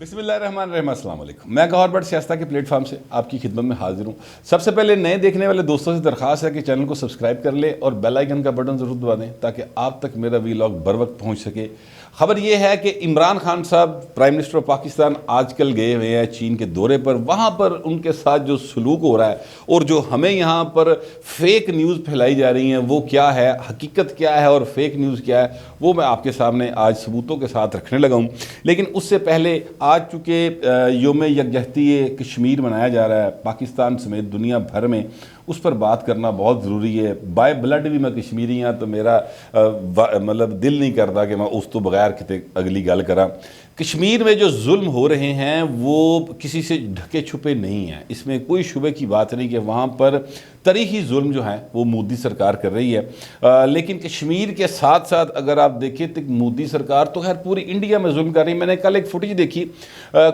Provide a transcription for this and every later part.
بسم اللہ الرحمن الرحیم، السلام علیکم۔ میں گوہر بٹ سیاستہ کے پلیٹ فارم سے آپ کی خدمت میں حاضر ہوں۔ سب سے پہلے نئے دیکھنے والے دوستوں سے درخواست ہے کہ چینل کو سبسکرائب کر لیں اور بیل آئیکن کا بٹن ضرور دبا دیں تاکہ آپ تک میرا ویلاگ بر وقت پہنچ سکے۔ خبر یہ ہے کہ عمران خان صاحب پرائم منسٹر آف پاکستان آج کل گئے ہوئے ہیں چین کے دورے پر۔ وہاں پر ان کے ساتھ جو سلوک ہو رہا ہے اور جو ہمیں یہاں پر فیک نیوز پھیلائی جا رہی ہیں وہ کیا ہے، حقیقت کیا ہے اور فیک نیوز کیا ہے، وہ میں آپ کے سامنے آج ثبوتوں کے ساتھ رکھنے لگا ہوں۔ لیکن اس سے پہلے آج چونکہ یوم یکجہتی کشمیر منایا جا رہا ہے پاکستان سمیت دنیا بھر میں، اس پر بات کرنا بہت ضروری ہے۔ بائی بلڈ بھی میں کشمیری ہاں تو میرا مطلب دل نہیں کرتا کہ میں اس تو بغیر کتے اگلی گل کراں۔ کشمیر میں جو ظلم ہو رہے ہیں وہ کسی سے ڈھکے چھپے نہیں ہیں، اس میں کوئی شبے کی بات نہیں کہ وہاں پر تاریخی ظلم جو ہے وہ مودی سرکار کر رہی ہے۔ لیکن کشمیر کے ساتھ ساتھ اگر آپ دیکھیں تو مودی سرکار تو خیر پوری انڈیا میں ظلم کر رہی ہے۔ میں نے کل ایک فوٹیج دیکھی،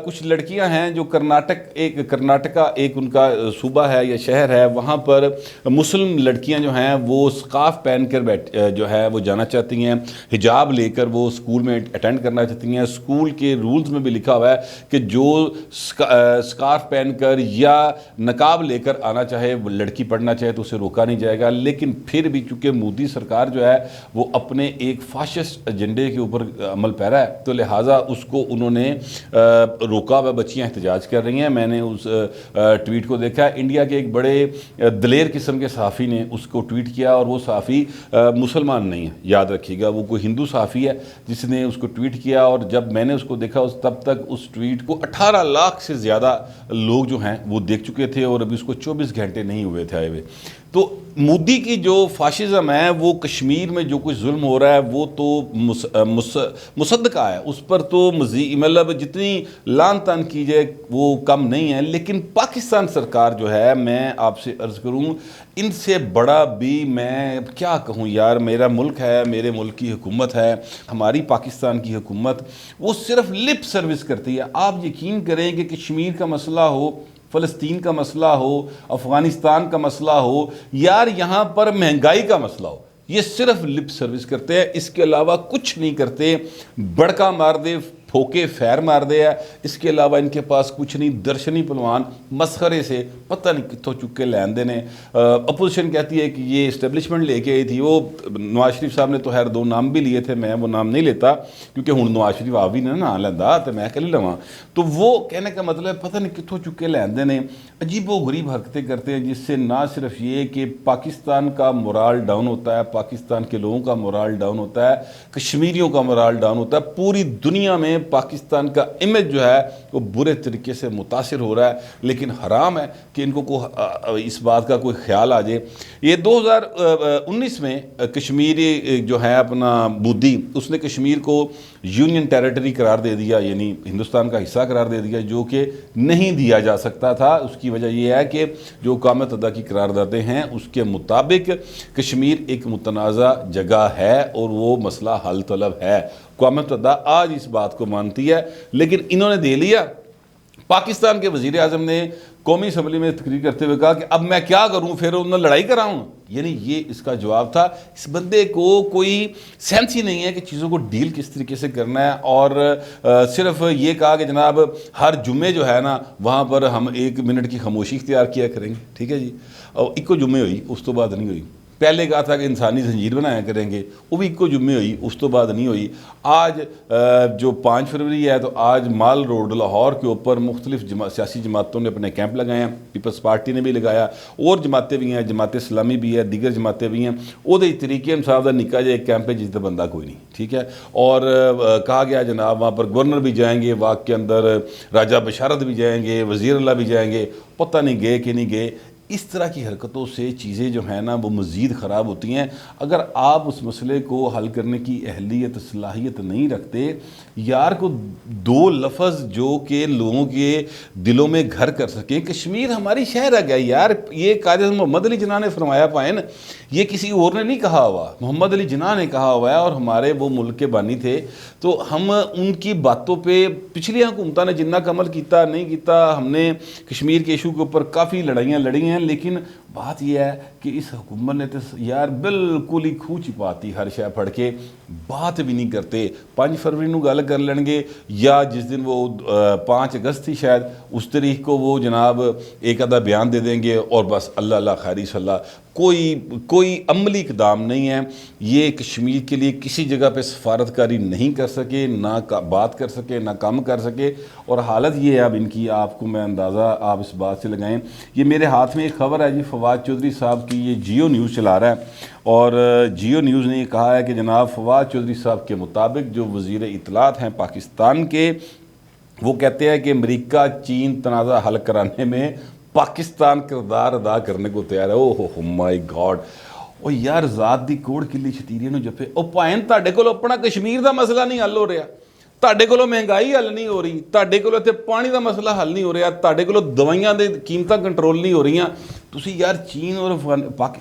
کچھ لڑکیاں ہیں جو کرناٹکا ایک ان کا صوبہ ہے یا شہر ہے، وہاں پر مسلم لڑکیاں جو ہیں وہ سکارف پہن کر جو ہے وہ جانا چاہتی ہیں، حجاب لے کر وہ اسکول میں اٹینڈ کرنا چاہتی ہیں۔ اسکول کے رولز میں بھی لکھا ہوا ہے کہ جو سکارف پہن کر یا نقاب لے کر آنا چاہے، وہ لڑکی پڑھنا چاہے تو اسے روکا نہیں جائے گا۔ لیکن پھر بھی چونکہ مودی سرکار جو ہے وہ اپنے ایک فاشسٹ ایجنڈے کے اوپر عمل پیرا ہے تو لہٰذا اس کو انہوں نے روکا ہوا۔ بچیاں احتجاج کر رہی ہیں۔ میں نے اس ٹویٹ کو دیکھا، انڈیا کے ایک بڑے دلیر قسم کے صحافی نے اس کو ٹویٹ کیا، اور وہ صحافی مسلمان نہیں ہے، یاد رکھیے گا، وہ کوئی ہندو صحافی ہے جس نے اس کو ٹویٹ کیا۔ اور جب میں نے اس کو دیکھا تب تک اس ٹویٹ کو 18 لاکھ سے زیادہ لوگ جو ہیں وہ دیکھ چکے تھے، اور ابھی اس کو 24 گھنٹے نہیں ہوئے تھے آئے ہوئے۔ تو مودی کی جو فاشزم ہے وہ کشمیر میں جو کچھ ظلم ہو رہا ہے وہ تو مصدقہ ہے، اس پر تو مزید مطلب جتنی لان تان کی جائے وہ کم نہیں ہے۔ لیکن پاکستان سرکار جو ہے، میں آپ سے عرض کروں ان سے بڑا بھی میں کیا کہوں یار، میرا ملک ہے، میرے ملک کی حکومت ہے، ہماری پاکستان کی حکومت، وہ صرف لپ سروس کرتی ہے۔ آپ یقین کریں کہ کشمیر کا مسئلہ ہو، فلسطین کا مسئلہ ہو، افغانستان کا مسئلہ ہو، یار یہاں پر مہنگائی کا مسئلہ ہو، یہ صرف لپ سروس کرتے ہیں، اس کے علاوہ کچھ نہیں کرتے۔ بڑکا مار دے، پھوکے فیر مار دے ہے، اس کے علاوہ ان کے پاس کچھ نہیں۔ درشنی پلوان مسخرے سے پتہ نہیں کتوں چکے لین دینے۔ اپوزیشن کہتی ہے کہ یہ اسٹیبلشمنٹ لے کے آئی تھی، وہ نواز شریف صاحب نے تو خیر 2 نام بھی لیے تھے، میں وہ نام نہیں لیتا کیونکہ ہوں نواز شریف آپ بھی نہ نہ لینا تو میں کل لواں۔ تو وہ کہنے کا مطلب پتہ نہیں کتوں چکے لین دینے، عجیب و غریب حرکتیں کرتے ہیں، جس سے نہ صرف یہ کہ پاکستان کا مورال ڈاؤن ہوتا ہے، پاکستان کے لوگوں کا مورال ڈاؤن ہوتا ہے، کشمیریوں کا مورال ڈاؤن ہوتا ہے، پوری دنیا میں پاکستان کا امیج جو ہے وہ برے طریقے سے متاثر ہو رہا ہے۔ لیکن حرام ہے کہ ان کو اس بات کا کوئی خیال آ جائے۔ یہ 2019 میں کشمیری جو ہے اپنا مودی، اس نے کشمیر کو یونین ٹیریٹری قرار دے دیا، یعنی ہندوستان کا حصہ قرار دے دیا، جو کہ نہیں دیا جا سکتا تھا۔ اس کی وجہ یہ ہے کہ جو حکام متحدہ کی قراردادیں ہیں اس کے مطابق کشمیر ایک متنازع جگہ ہے اور وہ مسئلہ حل طلب ہے۔ اقوام متحدہ آج اس بات کو مانتی ہے، لیکن انہوں نے دے لیا۔ پاکستان کے وزیر اعظم نے قومی اسمبلی میں تقریر کرتے ہوئے کہا کہ اب میں کیا کروں، پھر انہوں نے لڑائی کراؤں، یعنی یہ اس کا جواب تھا۔ اس بندے کو کوئی سینس ہی نہیں ہے کہ چیزوں کو ڈیل کس طریقے سے کرنا ہے، اور صرف یہ کہا کہ جناب ہر جمعے جو ہے نا وہاں پر ہم 1 منٹ کی خاموشی اختیار کیا کریں گے، ٹھیک ہے جی، اور ایک جمعے ہوئی، اس تو بعد نہیں ہوئی۔ پہلے کہا تھا کہ انسانی زنجیر بنایا کریں گے، وہ بھی ایک جمعے ہوئی، اس تو بعد نہیں ہوئی۔ آج جو 5 فروری ہے تو آج مال روڈ لاہور کے اوپر مختلف سیاسی جماعتوں نے اپنے کیمپ لگائے ہیں، پیپلز پارٹی نے بھی لگایا، اور جماعتیں بھی ہیں، جماعت اسلامی بھی ہے، دیگر جماعتیں بھی ہیں۔ وہ دے طریقے انصاف دا نکا جائے ایک کیمپ ہے جس کا بندہ کوئی نہیں، ٹھیک ہے۔ اور کہا گیا جناب وہاں پر گورنر بھی جائیں گے، واقع کے اندر راجہ بشارت بھی جائیں گے، وزیر اللہ بھی جائیں گے، پتہ نہیں گئے کہ نہیں گئے۔ اس طرح کی حرکتوں سے چیزیں جو ہیں نا وہ مزید خراب ہوتی ہیں۔ اگر آپ اس مسئلے کو حل کرنے کی اہلیت صلاحیت نہیں رکھتے، یار کو 2 لفظ جو کہ لوگوں کے دلوں میں گھر کر سکیں۔ کشمیر ہماری شہر ہے گیا یار، یہ قائد محمد علی جناح نے فرمایا پائیں، یہ کسی اور نے نہیں کہا ہوا، محمد علی جناح نے کہا ہوا ہے، اور ہمارے وہ ملک کے بانی تھے۔ تو ہم ان کی باتوں پہ پچھلی حکومتوں نے جنہ کا عمل کیتا نہیں کیتا، ہم نے کشمیر کے ایشو کے اوپر کافی لڑائیاں لڑی ہیں، لیکن بات یہ ہے کہ اس حکومت نے تو یار بالکل ہی کھو چپاتی ہر شے پڑھ کے بات بھی نہیں کرتے. 5 فروری نو گل کر لیں گے یا جس دن وہ 5 اگست تھی شاید اس تاریخ کو وہ جناب ایک آدھا بیان دے دیں گے اور بس اللہ اللہ خیری صلی اللہ. کوئی عملی اقدام نہیں ہے. یہ کشمیر کے لیے کسی جگہ پہ سفارتکاری نہیں کر سکے, نہ بات کر سکے, نہ کام کر سکے. اور حالت یہ ہے اب ان کی, آپ کو میں اندازہ آپ اس بات سے لگائیں. یہ میرے ہاتھ میں ایک خبر ہے جی, فواد چودھری صاحب کی, یہ جیو نیوز چلا رہا ہے اور جیو نیوز نے یہ کہا ہے کہ جناب فواد چودھری صاحب کے مطابق جو وزیر اطلاعات ہیں پاکستان کے, وہ کہتے ہیں کہ امریکہ چین تنازع حل کرانے میں پاکستان کردار ادا کرنے کو تیار ہے. اوہ مائی گاڈ. او یار ذات دی کوڑ کلی چھتیری نو جپے. او پائن تہاڈے کول اپنا کشمیر دا مسئلہ نہیں حل ہو رہا, تہاڈے کولوں مہنگائی حل نہیں ہو رہی, تہاڈے کولوں تے پانی دا مسئلہ حل نہیں ہو رہا, تہاڈے کولوں دوائیاں دے قیمتاں کنٹرول نہیں ہو رہی, تسی یار چین اور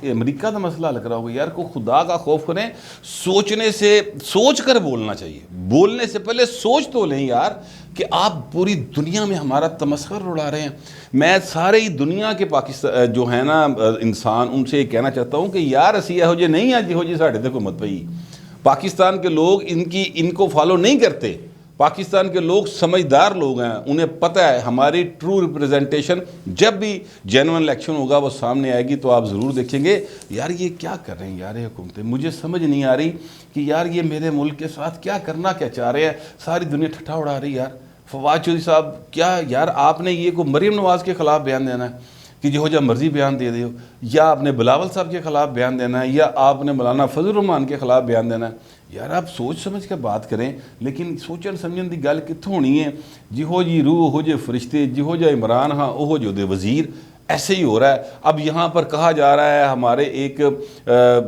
امریکہ دا مسئلہ حل کراؤ گے. یار کو خدا کا خوف کریں, سوچ کر بولنا چاہیے. بولنے سے پہلے سوچ تو لیں یار کہ آپ پوری دنیا میں ہمارا تمسخر اڑا رہے ہیں. میں سارے ہی دنیا کے پاکستان جو ہے نا انسان, ان سے یہ کہنا چاہتا ہوں کہ یار اسی یہو جے نہیں ہیں جہو جی ساڈے تے حکومت پئی. پاکستان کے لوگ ان کو فالو نہیں کرتے. پاکستان کے لوگ سمجھدار لوگ ہیں, انہیں پتہ ہے ہماری ٹرو ریپریزنٹیشن جب بھی جینوئن الیکشن ہوگا وہ سامنے آئے گی تو آپ ضرور دیکھیں گے. یار یہ کیا کر رہے ہیں یار یہ حکومتیں, مجھے سمجھ نہیں آ رہی کہ یار یہ میرے ملک کے ساتھ کیا کرنا کیا چاہ رہے ہیں. ساری دنیا ٹھٹھا اڑا رہی یار. فواد چودھری صاحب کیا یار آپ نے یہ کو مریم نواز کے خلاف بیان دینا ہے کہ جو جا مرضی بیان دے دیو, یا آپ نے بلاول صاحب کے خلاف بیان دینا ہے, یا آپ نے مولانا فضل الرحمان کے خلاف بیان دینا ہے. یار آپ سوچ سمجھ کے بات کریں, لیکن سوچن سمجھن دی گل کتوں ہونی ہے. جہو جی روح ہو جے فرشتے, جہو جا عمران ہاں اوہو جو دے وزیر, ایسے ہی ہو رہا ہے. اب یہاں پر کہا جا رہا ہے, ہمارے ایک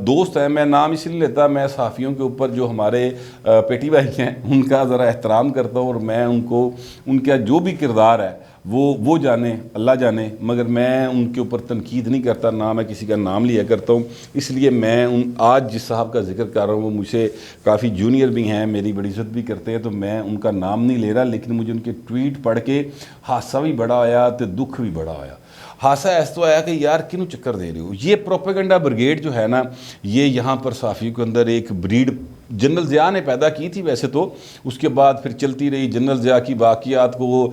دوست ہیں, میں نام اس لیے لیتا, میں صحافیوں کے اوپر جو ہمارے پیٹی بھائی ہیں ان کا ذرا احترام کرتا ہوں, اور میں ان کا جو بھی کردار ہے وہ جانے اللہ جانے, مگر میں ان کے اوپر تنقید نہیں کرتا, نہ میں کسی کا نام لیا کرتا ہوں. اس لیے میں آج جس صاحب کا ذکر کر رہا ہوں وہ مجھ سے کافی جونیئر بھی ہیں, میری بڑی عزت بھی کرتے ہیں, تو میں ان کا نام نہیں لے رہا. لیکن مجھے ان کے ٹویٹ پڑھ کے حادثہ بھی بڑا آیا تو دکھ بھی بڑا آیا. حادثہ ایسا تو آیا کہ یار کینوں چکر دے رہے ہو. یہ پروپیگنڈا بریگیڈ جو ہے نا, یہ یہاں پر صحافیوں کے اندر ایک بریڈ جنرل ضیاء نے پیدا کی تھی ویسے تو, اس کے بعد پھر چلتی رہی. جنرل ضیاء کی باقیات کو وہ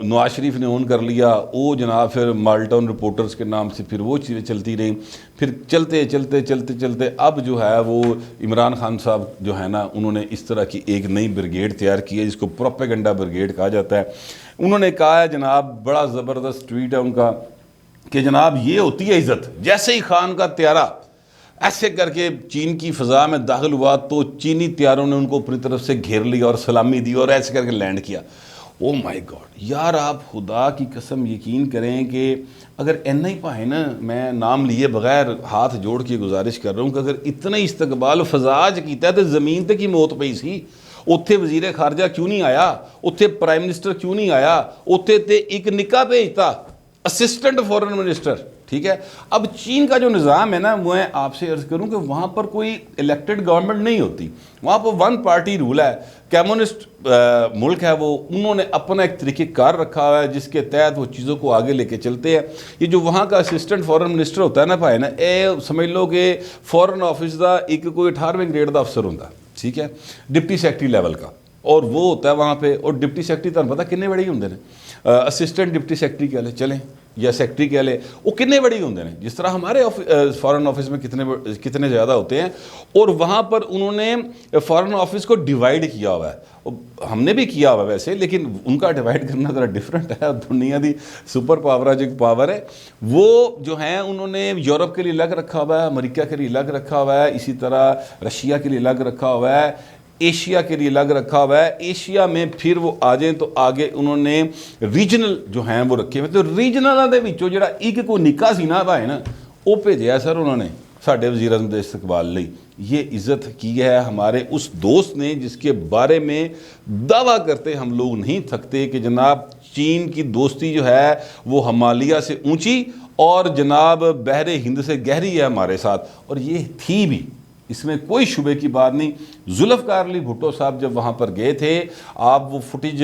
نواز شریف نے اون کر لیا, وہ جناب پھر مال ٹاؤن رپورٹرز کے نام سے پھر وہ چیزیں چلتی رہیں. پھر چلتے اب جو ہے وہ عمران خان صاحب جو ہے نا, انہوں نے اس طرح کی ایک نئی بریگیڈ تیار کی ہے جس کو پروپیگنڈا بریگیڈ کہا جاتا ہے. انہوں نے کہا ہے جناب, بڑا زبردست ٹویٹ ہے ان کا, کہ جناب یہ ہوتی ہے عزت. جیسے ہی خان کا طیارہ ایسے کر کے چین کی فضا میں داخل ہوا تو چینی طیاروں نے ان کو اپنی طرف سے گھیر لیا اور سلامی دی اور ایسے کر کے لینڈ کیا. او مائی گاڈ. یار آپ خدا کی قسم یقین کریں کہ اگر اینا ہی پائے نا, میں نام لیے بغیر ہاتھ جوڑ کے گزارش کر رہا ہوں کہ اگر اتنا ہی استقبال فضا کیتا ہے تو زمین تے کی موت پئی سی. اتھے وزیر خارجہ کیوں نہیں آیا, اتھے پرائم منسٹر کیوں نہیں آیا, اتھے تے ایک نکاح بھیجتا اسسٹنٹ فورن منسٹر. ٹھیک ہے, اب چین کا جو نظام ہے نا, میں آپ سے عرض کروں کہ وہاں پر کوئی الیکٹڈ گورنمنٹ نہیں ہوتی, وہاں پر 1 پارٹی رول ہے. کمیونسٹ ملک ہے وہ, انہوں نے اپنا ایک طریقہ کار رکھا ہوا ہے جس کے تحت وہ چیزوں کو آگے لے کے چلتے ہیں. یہ جو وہاں کا اسسٹنٹ فورن منسٹر ہوتا ہے نا بھائی نا, اے سمجھ لو کہ فورن آفس دا ایک کوئی 18ویں گریڈ دا افسر ہوتا ہے, ٹھیک ہے, ڈپٹی سیکرٹری لیول کا, اور وہ ہوتا ہے وہاں پہ. اور ڈپٹی سیکرٹری تمہیں پتا کنے بڑے ہوندے ہیں, اسسٹنٹ ڈپٹی سیکرٹری کہہ لیں چلیں, یا سیکرٹری کہہ لیں, وہ کتنے بڑی ہوندے ہیں, جس طرح ہمارے فارن آفس میں کتنے زیادہ ہوتے ہیں. اور وہاں پر انہوں نے فارن آفس کو ڈیوائیڈ کیا ہوا ہے. ہم نے بھی کیا ہوا ہے ویسے, لیکن ان کا ڈیوائیڈ کرنا ذرا ڈفرینٹ ہے. دنیا دی سپر پاور جو پاور ہے وہ جو ہیں انہوں نے یورپ کے لیے الگ رکھا ہوا ہے, امریکہ کے لیے الگ رکھا ہوا ہے, اسی طرح رشیا کے لیے الگ رکھا ہوا ہے, ایشیا کے لیے الگ رکھا ہوا ہے. ایشیا میں پھر وہ آ جائیں تو آگے انہوں نے ریجنل جو ہیں وہ رکھے ہوئے. تو ریجنل دے وچوں جڑا ایک کو نکاح سی نا بھائی نا, وہ بھیجیا سر انہوں نے ساڈے وزیر اعظم دے استقبال لئی. یہ عزت کی ہے ہمارے اس دوست نے جس کے بارے میں دعویٰ کرتے ہم لوگ نہیں تھکتے کہ جناب چین کی دوستی جو ہے وہ ہمالیہ سے اونچی اور جناب بحر ہند سے گہری ہے ہمارے ساتھ. اور یہ تھی بھی, اس میں کوئی شبے کی بات نہیں۔ ذوالفقار علی بھٹو صاحب جب وہاں پر گئے تھے، آپ وہ فوٹیج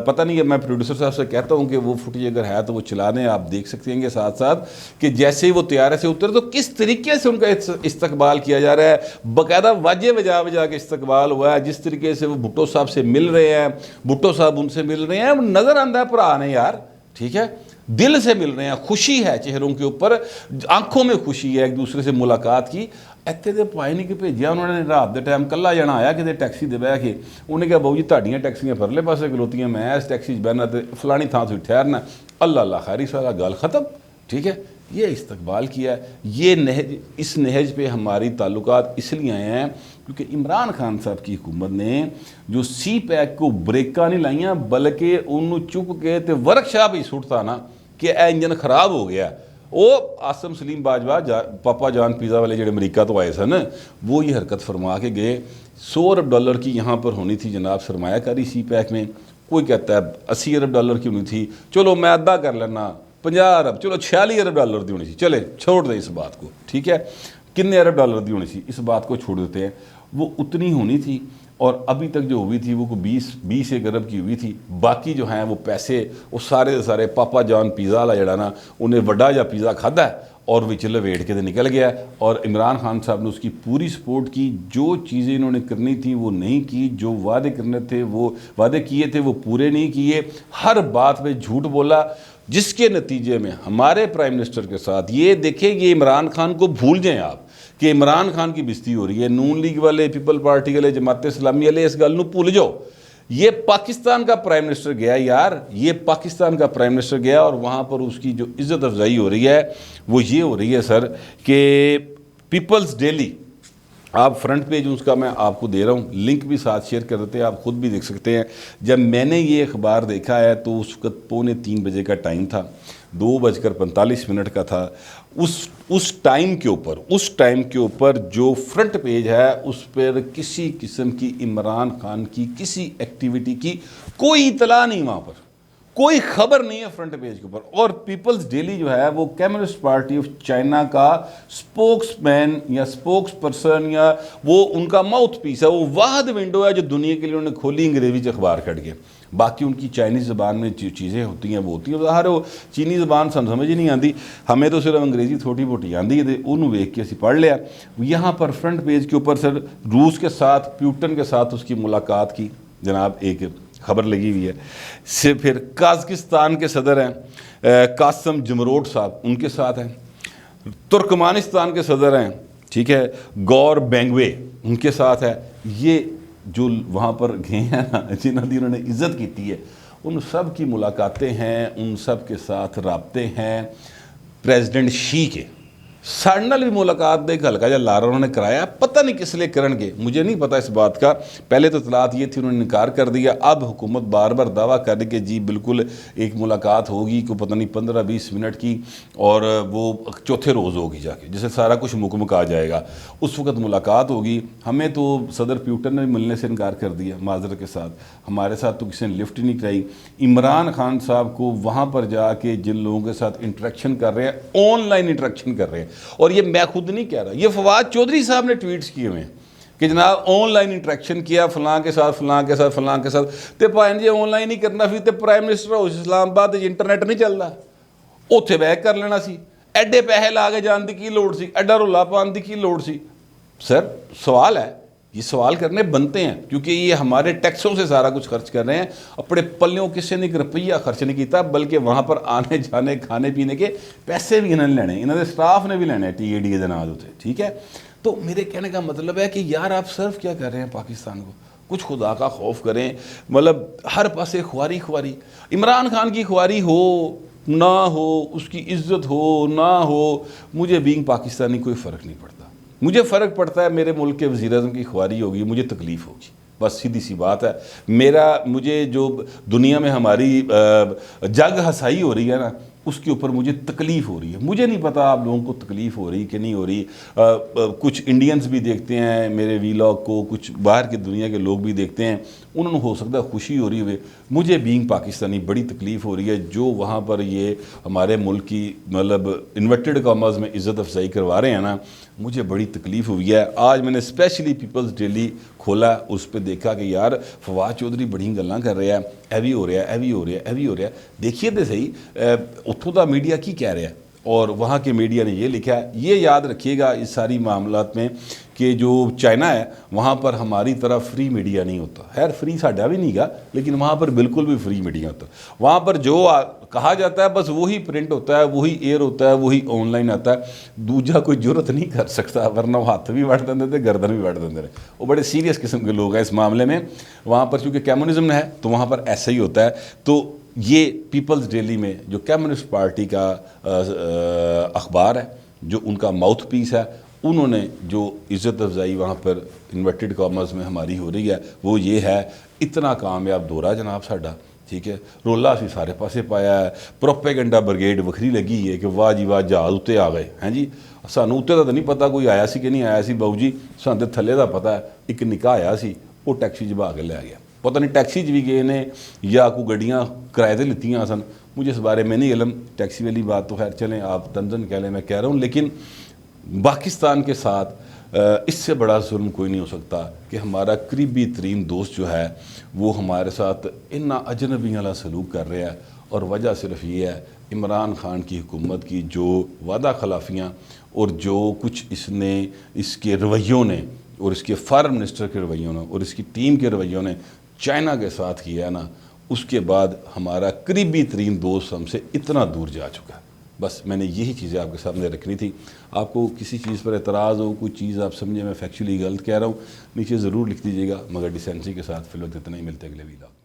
پتہ نہیں ہے، میں پروڈیوسر صاحب سے کہتا ہوں کہ وہ فوٹیج اگر ہے تو وہ چلا دیں، آپ دیکھ سکتے ہیں کہ ساتھ ساتھ کہ جیسے ہی وہ طیارے سے اترے تو کس طریقے سے ان کا استقبال کیا جا رہا ہے، باقاعدہ واجے بجا بجا کے استقبال ہوا ہے، جس طریقے سے وہ بھٹو صاحب سے مل رہے ہیں، بھٹو صاحب ان سے مل رہے ہیں، نظر آندہ ہے پرانے یار، ٹھیک ہے، دل سے مل رہے ہیں، خوشی ہے چہروں کے اوپر، آنکھوں میں خوشی ہے ایک دوسرے سے ملاقات کی۔ ਇੱਥੇ ਦੇ ਪਾਏ ਨਹੀਂ ਕਿ ਭੇਜਿਆ ਉਹਨਾਂ ਨੇ ਰਾਤ ਦੇ ਟਾਈਮ ਕੱਲਾ ਜਣਾ ਆਇਆ ਕਿਤੇ ਟੈਕਸੀ ਦੇ ਬਹਿ ਕੇ, ਉਹਨੇ ਕਿਹਾ ਬਾਊ ਜੀ ਤੁਹਾਡੀਆਂ ਟੈਕਸੀਆਂ ਪਰਲੇ ਪਾਸੇ ਖਲੋਤੀਆਂ, ਮੈਂ ਇਸ ਟੈਕਸੀ 'ਚ ਬਹਿਣਾ ਤੇ ਫਲਾਣੀ ਥਾਂ ਤੁਸੀਂ ਠਹਿਰਨਾ, اللہ اللہ خیری سارا گال ختم، ٹھیک ہے۔ یہ استقبال کیا ہے، یہ نہج، اس نہج پہ ہماری تعلقات اس لیے آئے ہیں کیونکہ عمران خان صاحب کی حکومت نے جو سی پیک کو بریکاں نہیں لائیاں بلکہ انہوں چک کے تے ورکشاپ ہی سٹتا نا کہ اے انجن خراب ہو گیا۔ وہ آسم سلیم باجوہ پاپا جان پیزا والے جڑے امریکہ تو آئے سن، وہ یہ حرکت فرما کے گئے۔ $100 کی یہاں پر ہونی تھی جناب سرمایہ کاری سی پیک میں، کوئی کہتا ہے $80 کی ہونی تھی، چلو میں آدھا کر لینا، 50 ارب، چلو $46 دی ہونی تھی، چلے چھوڑ دیں اس بات کو، ٹھیک ہے، کتنے $1 دی ہونی تھی اس بات کو چھوڑ دیتے ہیں، وہ اتنی ہونی تھی۔ اور ابھی تک جو ہوئی تھی وہ 20 ارب کی ہوئی تھی، باقی جو ہیں وہ پیسے وہ سارے پاپا جان پیزا والا جڑا نا انہیں وڈا جا پیزا کھادا ہے اور وچلے ویٹ کے دے نکل گیا ہے۔ اور عمران خان صاحب نے اس کی پوری سپورٹ کی، جو چیزیں انہوں نے کرنی تھی وہ نہیں کی، جو وعدے کرنے تھے وہ وعدے کیے تھے وہ پورے نہیں کیے، ہر بات پہ جھوٹ بولا، جس کے نتیجے میں ہمارے پرائم منسٹر کے ساتھ یہ دیکھیں، یہ عمران خان کو بھول جائیں آپ کہ عمران خان کی بستی ہو رہی ہے، نون لیگ والے، پیپل پارٹی والے، جماعت اسلامی والے اس گل نو بھول جاؤ۔ یہ پاکستان کا پرائم منسٹر گیا یار، یہ پاکستان کا پرائم منسٹر گیا اور وہاں پر اس کی جو عزت افزائی ہو رہی ہے وہ یہ ہو رہی ہے سر کہ پیپلز ڈیلی، آپ فرنٹ پیج اس کا میں آپ کو دے رہا ہوں، لنک بھی ساتھ شیئر کر دیتے ہیں، آپ خود بھی دیکھ سکتے ہیں۔ جب میں نے یہ اخبار دیکھا ہے تو اس وقت 2:45 بجے کا ٹائم تھا، 2:45 کا تھا۔ اس ٹائم کے اوپر جو فرنٹ پیج ہے اس پر کسی قسم کی عمران خان کی کسی ایکٹیویٹی کی کوئی اطلاع نہیں، وہاں پر کوئی خبر نہیں ہے فرنٹ پیج کے اوپر۔ اور پیپلز ڈیلی جو ہے وہ کمیونسٹ پارٹی آف چائنا کا سپوکس مین یا سپوکس پرسن یا وہ ان کا ماؤتھ پیس ہے، وہ واحد ونڈو ہے جو دنیا کے لیے انہوں نے کھولی انگریزی اخبار کھڑ کے۔ باقی ان کی چائنیز زبان میں چیزیں ہوتی ہیں وہ ہوتی ہیں، ظاہر وہ چینی زبان سمجھ ہی نہیں آتی، ہمیں تو صرف انگریزی تھوڑی بہتی آتی ہے، انہوں ویک کے اسی پڑھ لیا۔ یہاں پر فرنٹ پیج کے اوپر سر روس کے ساتھ، پیوٹن کے ساتھ اس کی ملاقات کی جناب ایک خبر لگی ہوئی ہے۔ سے پھر قازقستان کے صدر ہیں قاسم جمروٹ صاحب، ان کے ساتھ ہیں۔ ترکمانستان کے صدر ہیں، ٹھیک ہے، گور بینگوے، ان کے ساتھ ہے۔ یہ جو وہاں پر گئے ہیں نا، جنہوں نے عزت کی ہے، ان سب کی ملاقاتیں ہیں، ان سب کے ساتھ رابطے ہیں پریزیڈنٹ شی کے۔ ساڑھے نال بھی ملاقات دے ایک ہلکا جا لارا انہوں نے کرایا، پتہ نہیں کس لیے کرن گے، مجھے نہیں پتہ اس بات کا۔ پہلے تو اطلاعات یہ تھی، انہوں نے انکار کر دیا، اب حکومت بار بار دعویٰ کر رہی کہ جی بالکل ایک ملاقات ہوگی کو پتہ نہیں 15-20 منٹ کی، اور وہ چوتھے روز ہوگی جا کے جسے سارا کچھ مکمک آ جائے گا، اس وقت ملاقات ہوگی۔ ہمیں تو صدر پیوٹن نے بھی ملنے سے انکار کر دیا معذرت کے ساتھ، ہمارے ساتھ تو کسی نے لفٹ نہیں کرائی۔ عمران خان صاحب کو وہاں پر جا کے جن لوگوں کے ساتھ انٹریکشن کر رہے ہیں، آن لائن انٹریکشن کر رہے ہیں، اور یہ میں خود نہیں کہہ رہا، یہ فواد چودھری صاحب نے ٹویٹس کیے ہوئے ہیں کہ جناب آن لائن انٹریکشن کیا فلاں کے ساتھ فلاں کے ساتھ فلاں کے ساتھ، تے پائیں جی آن لائن ہی کرنا پھر تے پرائم منسٹر ہاؤس اسلام آباد انٹرنیٹ نہیں چل رہا، اتنے بیک کر لینا سی، ایڈے پیسے لا کے جان دی کی لوڑ سی، ایڈا رولا پان دی کی لوڑ سی۔ سر سوال ہے، یہ سوال کرنے بنتے ہیں کیونکہ یہ ہمارے ٹیکسوں سے سارا کچھ خرچ کر رہے ہیں، اپنے پلیوں کسی نے ایک روپیہ خرچ نہیں کیتا، بلکہ وہاں پر آنے جانے کھانے پینے کے پیسے بھی انہوں نے لینے، انہوں نے سٹاف نے بھی لینے TAD کے دنات ہوتے، ٹھیک ہے۔ تو میرے کہنے کا مطلب ہے کہ یار آپ صرف کیا کر رہے ہیں پاکستان کو، کچھ خدا کا خوف کریں، مطلب ہر پاسے خواری عمران خان کی خواری ہو نہ ہو، اس کی عزت ہو نہ ہو، مجھے بینگ پاکستانی کوئی فرق نہیں پڑتا، مجھے فرق پڑتا ہے میرے ملک کے وزیر اعظم کی خواری ہوگی، مجھے تکلیف ہوگی، بس سیدھی سی بات ہے۔ مجھے جو دنیا میں ہماری جگ ہسائی ہو رہی ہے نا، اس کے اوپر مجھے تکلیف ہو رہی ہے، مجھے نہیں پتا آپ لوگوں کو تکلیف ہو رہی کہ نہیں ہو رہی۔ کچھ انڈینز بھی دیکھتے ہیں میرے ویلاگ کو، کچھ باہر کی دنیا کے لوگ بھی دیکھتے ہیں، انہوں نے ہو سکتا ہے خوشی ہو رہی ہوئے، مجھے بینگ پاکستانی بڑی تکلیف ہو رہی ہے جو وہاں پر یہ ہمارے ملک کی مطلب انورٹڈ کامرز میں عزت افزائی کروا رہے ہیں نا، مجھے بڑی تکلیف ہوئی ہے. آج میں نے اسپیشلی پیپلز ڈیلی کھولا, اس پہ دیکھا کہ یار فواد چودھری بڑی گلاں کر رہے ہیں, ایوی ہو رہا ہے, ایوی ہو رہا ہے, ایوی ہو رہا ہے. دیکھیے تو صحیح اتھوں دا میڈیا کی کہہ رہا ہے اور وہاں کے میڈیا نے یہ لکھا ہے. یہ یاد رکھیے گا اس ساری معاملات میں کہ جو چائنا ہے وہاں پر ہماری طرح فری میڈیا نہیں ہوتا. خیر فری ساڈا بھی نہیں گا, لیکن وہاں پر بالکل بھی فری میڈیا ہوتا. وہاں پر جو کہا جاتا ہے بس وہی پرنٹ ہوتا ہے, وہی ایئر ہوتا ہے, وہی آن لائن آتا ہے. دوجا کوئی جرت نہیں کر سکتا, ورنہ وہ ہاتھ بھی وٹ دیندے تھے, گردن بھی وٹ دیندے رہے. وہ بڑے سیریس قسم کے لوگ ہیں اس معاملے میں. وہاں پر چونکہ کمیونزم ہے تو وہاں پر ایسا ہی ہوتا ہے. تو یہ پیپلز ڈیلی میں جو کمیونسٹ پارٹی کا اخبار ہے, جو ان کا ماؤتھ پیس ہے, انہوں نے جو عزت افزائی وہاں پر انورٹڈ کامرز میں ہماری ہو رہی ہے وہ یہ ہے, اتنا کامیاب دورہ جناب ساڈا, ٹھیک ہے, رولا اسی سارے پاسے پایا ہے. پروپیگنڈا بریگیڈ وکھری لگی ہے کہ واہ جی واہ جہاز اتنے آ گئے ہیں جی. سانوں اتنے کا تو نہیں پتا کوئی آیا سی کہ نہیں آیا سی باؤ جی, سانوں تے تھلے دا پتا ہے. ایک نکاح آیا سی, وہ ٹیکسی جبا کے لے گیا. پتہ نہیں ٹیکسی چ بھی گئے نے یا کوئی گڈیاں کرائے تے لتیاں سن, مجھے اس بارے میں نہیں علم. ٹیکسی والی بات تو خیر چلیں آپ تنزن کہہ لیں, میں کہہ رہا ہوں. لیکن پاکستان کے ساتھ اس سے بڑا ظلم کوئی نہیں ہو سکتا کہ ہمارا قریبی ترین دوست جو ہے وہ ہمارے ساتھ اتنا اجنبی والا سلوک کر رہا ہے. اور وجہ صرف یہ ہے عمران خان کی حکومت کی جو وعدہ خلافیاں اور جو کچھ اس نے اس کے رویوں نے اور اس کے فارن منسٹر کے رویوں نے اور اس کی ٹیم کے رویوں نے چائنا کے ساتھ کیا ہے نا, اس کے بعد ہمارا قریبی ترین دوست ہم سے اتنا دور جا چکا ہے. بس میں نے یہی چیزیں آپ کے سامنے رکھنی تھی. آپ کو کسی چیز پر اعتراض ہو, کوئی چیز آپ سمجھیں میں فیکچولی غلط کہہ رہا ہوں, نیچے ضرور لکھ دیجیے گا, مگر ڈیسینسی کے ساتھ فی الوقت اتنا ہی. ملتے اگلے ویلاگ.